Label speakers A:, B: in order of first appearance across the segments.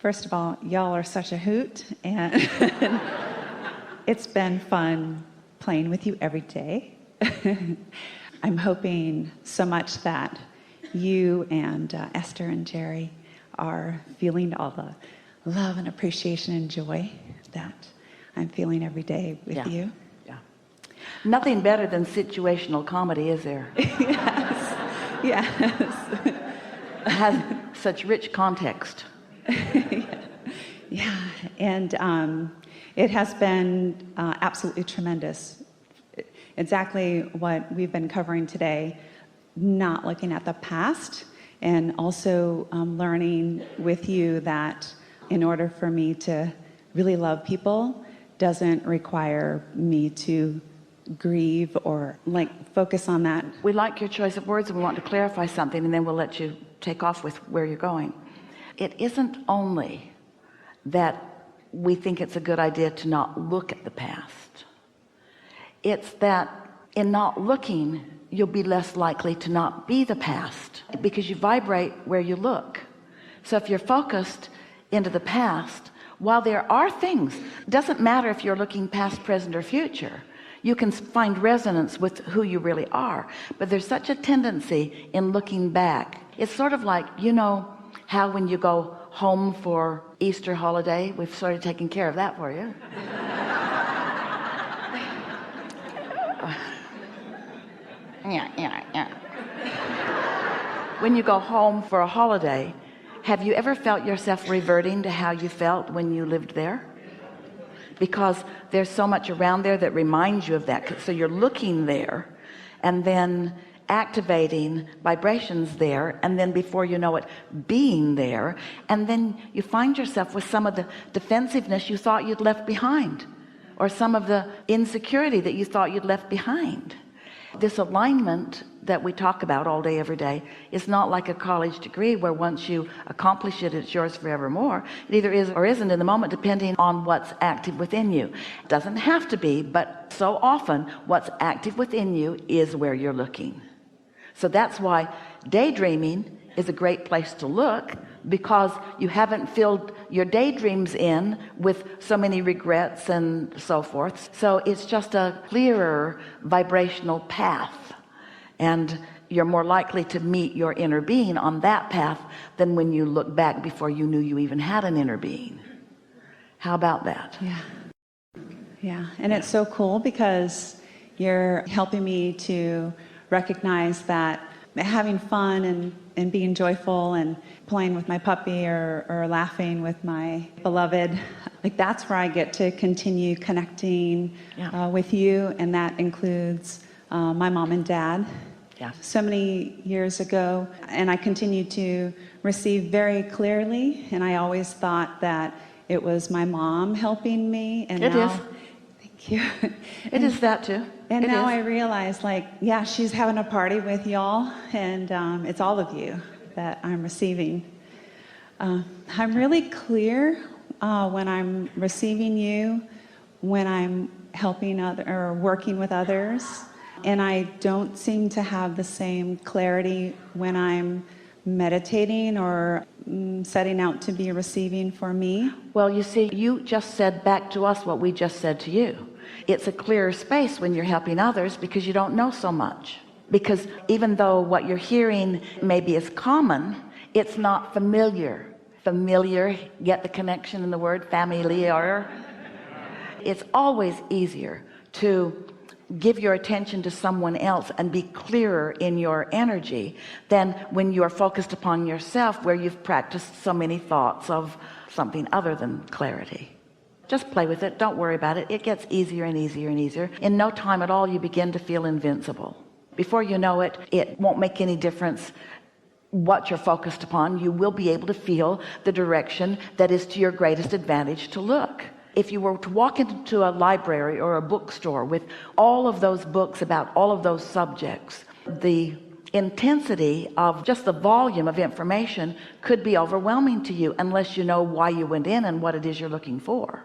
A: First of all, y'all are such a hoot, and it's been fun playing with you every day. I'm hoping so much that you and Esther and Jerry are feeling all the love and appreciation and joy that I'm feeling every day with you.
B: Yeah. Nothing better than situational comedy, is there?
A: Yes.
B: It has such rich context.
A: Yeah, and it has been absolutely tremendous. Exactly what we've been covering today, not looking at the past, and also learning with you that in order for me to really love people doesn't require me to grieve or focus on that.
B: We like your choice of words, and we want to clarify something, and then we'll let you take off with where you're going. It isn't only that we think it's a good idea to not look at the past. It's that in not looking, you'll be less likely to not be the past, because you vibrate where you look. So if you're focused into the past, while there are things, it doesn't matter if you're looking past, present, or future, you can find resonance with who you really are. But there's such a tendency in looking back. It's sort of like, you know how when you go home for Easter holiday, we've sort of taken care of that for you. Yeah. When you go home for a holiday, have you ever felt yourself reverting to how you felt when you lived there? Because there's so much around there that reminds you of that. So you're looking there and then activating vibrations there, and then before you know it, being there, and then you find yourself with some of the defensiveness you thought you'd left behind, or some of the insecurity that you thought you'd left behind. This alignment that we talk about all day every day is not like a college degree where once you accomplish it, it's yours forevermore. It either is or isn't in the moment, depending on what's active within you. It doesn't have to be, but so often what's active within you is where you're looking. So that's why daydreaming is a great place to look, because you haven't filled your daydreams in with so many regrets and so forth. So it's just a clearer vibrational path, and you're more likely to meet your inner being on that path than when you look back before you knew you even had an inner being. How about that?
A: Yeah, and it's so cool because you're helping me to recognize that having fun and being joyful and playing with my puppy or laughing with my beloved, that's where I get to continue connecting with you, and that includes my mom and dad. So many years ago, and I continue to receive very clearly, and I always thought that it was my mom helping me, and
B: it
A: now
B: is.
A: Thank you.
B: It is that too.
A: And now I realize, she's having a party with y'all, and it's all of you that I'm receiving. I'm really clear when I'm receiving you, when I'm helping or working with others, and I don't seem to have the same clarity when I'm meditating or setting out to be receiving for me.
B: Well, you see, you just said back to us what we just said to you. It's a clearer space when you're helping others because you don't know so much. Because even though what you're hearing maybe is common, it's not familiar. Familiar, get the connection in the word familiar? It's always easier to give your attention to someone else and be clearer in your energy than when you're focused upon yourself, where you've practiced so many thoughts of something other than clarity. Just play with it. Don't worry about it. It gets easier and easier and easier. In no time at all, you begin to feel invincible. Before you know it, it won't make any difference what you're focused upon. You will be able to feel the direction that is to your greatest advantage to look. If you were to walk into a library or a bookstore with all of those books about all of those subjects, the intensity of just the volume of information could be overwhelming to you unless you know why you went in and what it is you're looking for.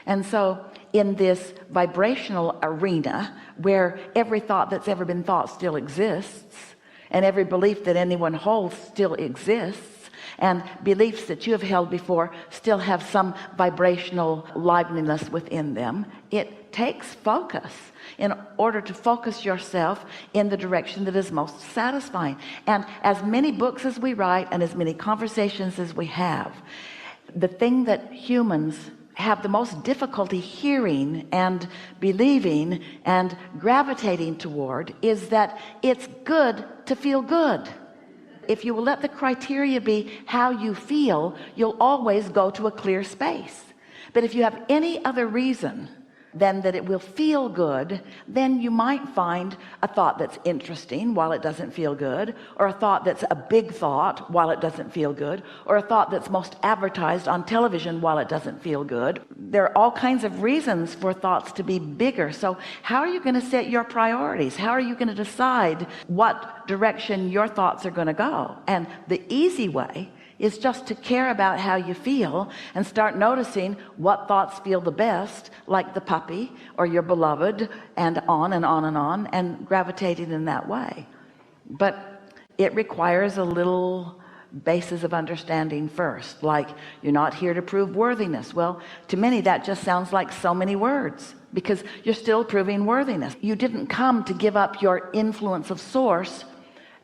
B: And so in this vibrational arena where every thought that's ever been thought still exists, and every belief that anyone holds still exists, and beliefs that you have held before still have some vibrational liveliness within them. It takes focus in order to focus yourself in the direction that is most satisfying. And as many books as we write and as many conversations as we have, the thing that humans have the most difficulty hearing and believing and gravitating toward is that it's good to feel good. If you will let the criteria be how you feel, you'll always go to a clear space. But if you have any other reason than that it will feel good, then you might find a thought that's interesting while it doesn't feel good, or a thought that's a big thought while it doesn't feel good, or a thought that's most advertised on television while it doesn't feel good. There are all kinds of reasons for thoughts to be bigger. So how are you going to set your priorities? How are you going to decide what direction your thoughts are going to go? And the easy way is just to care about how you feel and start noticing what thoughts feel the best, like the puppy or your beloved, and on and on and on, and gravitating in that way. But it requires a little basis of understanding first, like you're not here to prove worthiness. Well, to many that just sounds like so many words, because you're still proving worthiness. You didn't come to give up your influence of source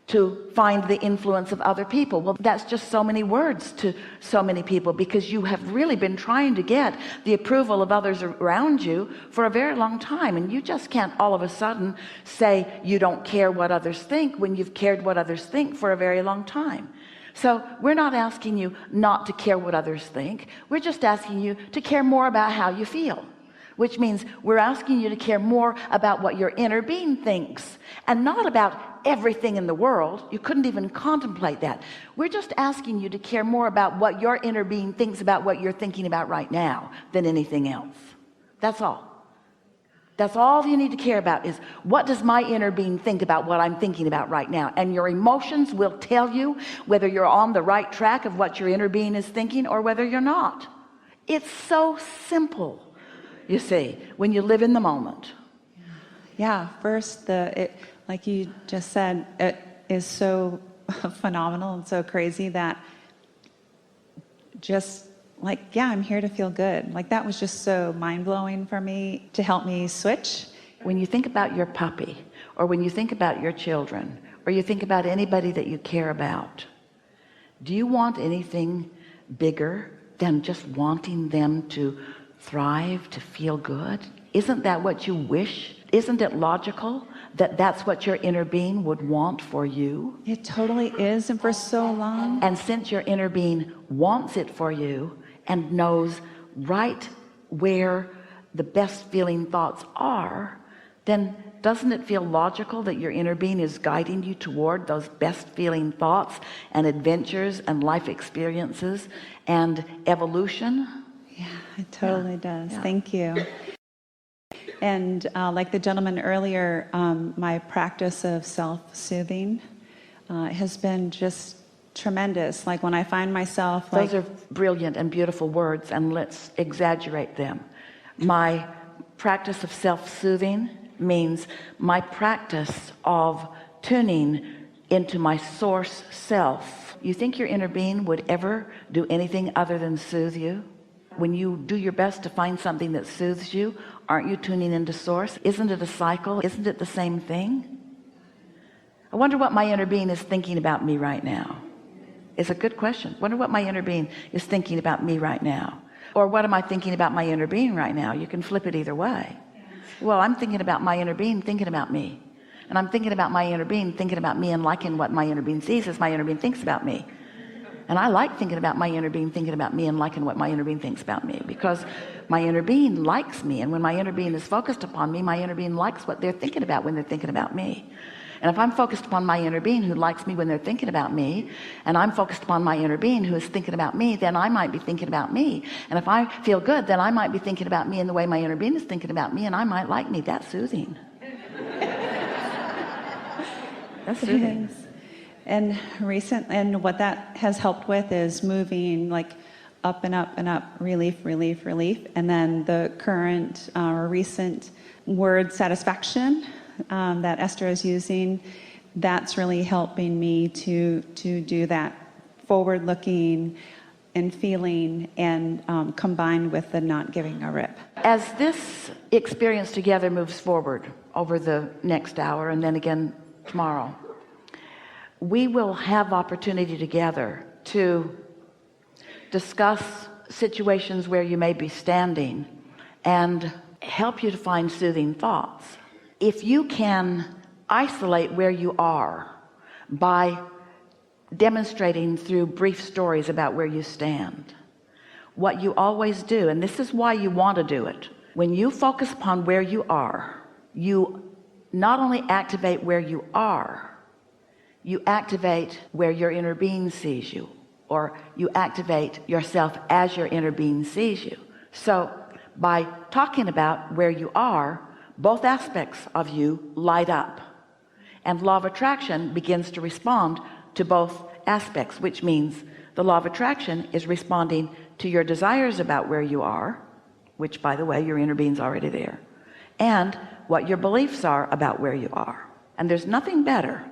B: to find the influence of other people. Well, that's just so many words to so many people, because you have really been trying to get the approval of others around you for a very long time, and you just can't all of a sudden say you don't care what others think when you've cared what others think for a very long time. So we're not asking you not to care what others think. We're just asking you to care more about how you feel, which means we're asking you to care more about what your inner being thinks, and not about everything in the world. You couldn't even contemplate that. We're just asking you to care more about what your inner being thinks about what you're thinking about right now than anything else. That's all. That's all you need to care about, is what does my inner being think about what I'm thinking about right now? And your emotions will tell you whether you're on the right track of what your inner being is thinking or whether you're not. It's so simple, you see, when you live in the moment.
A: Yeah, first, like you just said, it is so phenomenal and so crazy that just like, yeah, I'm here to feel good. Like, that was just so mind-blowing for me to help me switch.
B: When you think about your puppy, or when you think about your children, or you think about anybody that you care about, do you want anything bigger than just wanting them to thrive, to feel good? Isn't that what you wish? Isn't it logical that that's what your inner being would want for you?
A: It totally is, and for so long.
B: And since your inner being wants it for you and knows right where the best feeling thoughts are, then doesn't it feel logical that your inner being is guiding you toward those best feeling thoughts and adventures and life experiences and evolution?
A: Yeah, it totally does.
B: Yeah.
A: Thank you. And like the gentleman earlier, my practice of self-soothing has been just tremendous. Like when I find myself like...
B: Those are brilliant and beautiful words, and let's exaggerate them. My practice of self-soothing means my practice of tuning into my source self. You think your inner being would ever do anything other than soothe you? When you do your best to find something that soothes you, aren't you tuning into source? Isn't it a cycle? Isn't it the same thing? I wonder what my inner being is thinking about me right now. It's a good question. Wonder what my inner being is thinking about me right now. Or what am I thinking about my inner being right now? You can flip it either way. Well, I'm thinking about my inner being thinking about me. And I'm thinking about my inner being thinking about me and liking what my inner being sees as my inner being thinks about me. And I like thinking about my inner being thinking about me and liking what my inner being thinks about me, because my inner being likes me. And when my inner being is focused upon me, my inner being likes what they're thinking about when they're thinking about me. And if I'm focused upon my inner being who likes me when they're thinking about me, and I'm focused upon my inner being who is thinking about me, then I might be thinking about me. And if I feel good, then I might be thinking about me in the way my inner being is thinking about me, and I might like me. That's soothing. That's soothing.
A: And what that has helped with is moving like up and up and up, relief, relief, relief. And then the current or recent word satisfaction that Esther is using, that's really helping me to do that forward looking and feeling, and combined with the not giving a rip.
B: As this experience together moves forward over the next hour and then again tomorrow, we will have opportunity together to discuss situations where you may be standing and help you to find soothing thoughts. If you can isolate where you are by demonstrating through brief stories about where you stand, what you always do, and this is why you want to do it, when you focus upon where you are, you not only activate where you are, you activate where your inner being sees you, or you activate yourself as your inner being sees you. So by talking about where you are, both aspects of you light up, and law of attraction begins to respond to both aspects, which means the law of attraction is responding to your desires about where you are, which, by the way, your inner being's already there, and what your beliefs are about where you are. And there's nothing better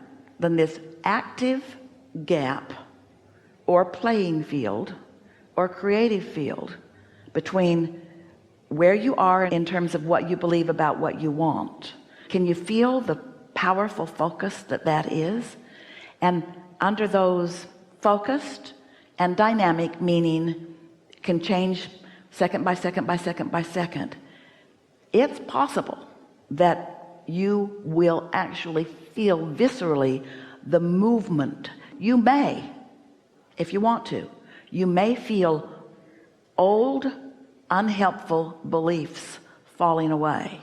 B: than this active gap or playing field or creative field between where you are in terms of what you believe about what you want. Can you feel the powerful focus that that is? And under those focused and dynamic, meaning can change second by second by second by second, it's possible that you will actually feel viscerally the movement. You may, if you want to, you may feel old unhelpful beliefs falling away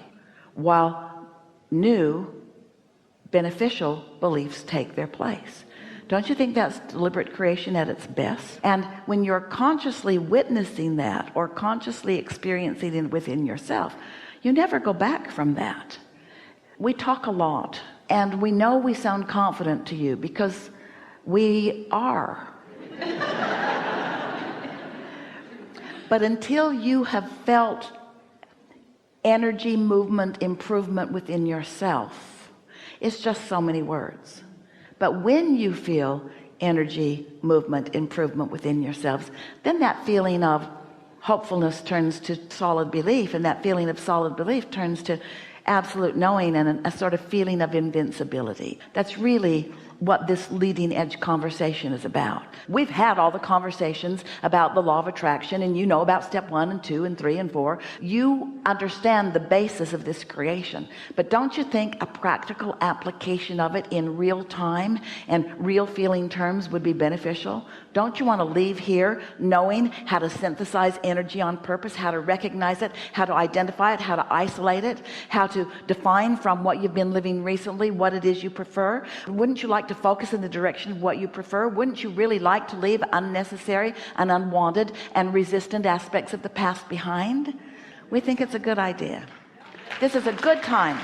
B: while new beneficial beliefs take their place. Don't you think that's deliberate creation at its best? And when you're consciously witnessing that or consciously experiencing it within yourself, you never go back from that. We talk a lot, and we know we sound confident to you because we are. But until you have felt energy, movement, improvement within yourself, it's just so many words. But when you feel energy, movement, improvement within yourselves, then that feeling of hopefulness turns to solid belief, and that feeling of solid belief turns to absolute knowing and a sort of feeling of invincibility. That's really what this leading edge conversation is about. We've had all the conversations about the law of attraction, and you know about step 1 and 2 and 3 and 4. You understand the basis of this creation, but don't you think a practical application of it in real time and real feeling terms would be beneficial? Don't you want to leave here knowing how to synthesize energy on purpose, how to recognize it, how to identify it, how to isolate it, how to define from what you've been living recently what it is you prefer? Wouldn't you like to focus in the direction of what you prefer? Wouldn't you really like to leave unnecessary and unwanted and resistant aspects of the past behind? We think it's a good idea. This is a good time